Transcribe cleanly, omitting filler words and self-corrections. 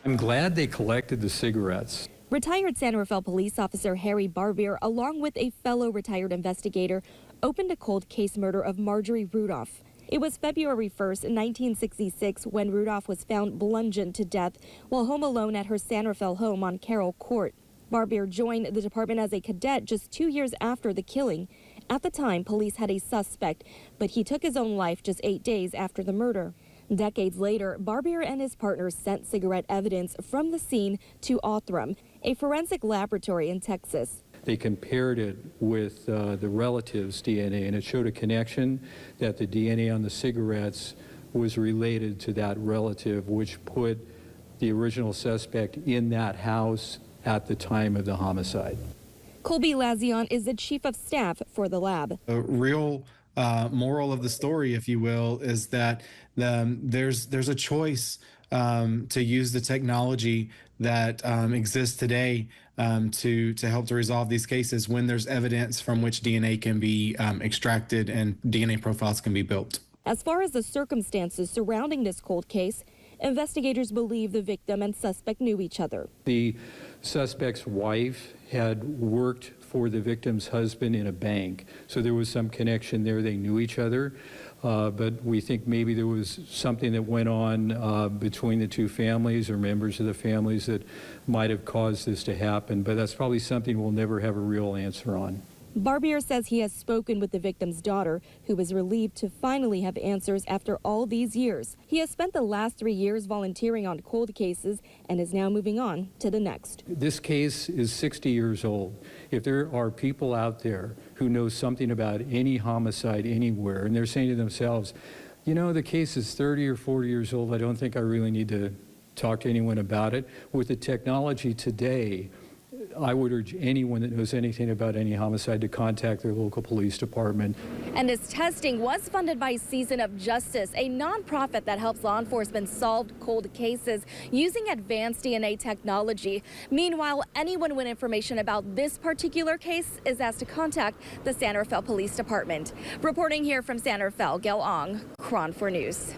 I'm glad they collected the cigarettes. Retired San Rafael police officer Harry Barbier, along with a fellow retired investigator, opened a cold case murder of Marjorie Rudolph. It was February 1st, 1966, when Rudolph was found bludgeoned to death while home alone at her San Rafael home on Carroll Court. Barbier joined the department as a cadet just 2 years after the killing. At the time, police had a suspect, but he took his own life just 8 days after the murder. Decades later, Barbier and his partner sent cigarette evidence from the scene to Othram, a forensic laboratory in Texas. They compared it with the relative's DNA, and it showed a connection that the DNA on the cigarettes was related to that relative, which put the original suspect in that house at the time of the homicide. Colby Lazion is the chief of staff for the lab. A real moral of the story, if you will, is that there's a choice to use the technology that exists today to help to resolve these cases when there's evidence from which DNA can be extracted and DNA profiles can be built. As far as the circumstances surrounding this cold case, investigators believe the victim and suspect knew each other. The suspect's wife had worked for the victim's husband in a bank, so there was some connection there. They knew each other, but we think maybe there was something that went on between the two families or members of the families that might have caused this to happen, but that's probably something we'll never have a real answer on. Barbier says he has spoken with the victim's daughter, who was relieved to finally have answers after all these years. He has spent the last 3 years volunteering on cold cases and is now moving on to the next. This case is 60 years old. If there are people out there who know something about any homicide anywhere, and they're saying to themselves, you know, the case is 30 or 40 years old, I don't think I really need to talk to anyone about it. With the technology today, I would urge anyone that knows anything about any homicide to contact their local police department. And this testing was funded by Season of Justice, a nonprofit that helps law enforcement solve cold cases using advanced DNA technology. Meanwhile, anyone with information about this particular case is asked to contact the San Rafael Police Department. Reporting here from San Rafael, Gayle Ong, KRON 4 News.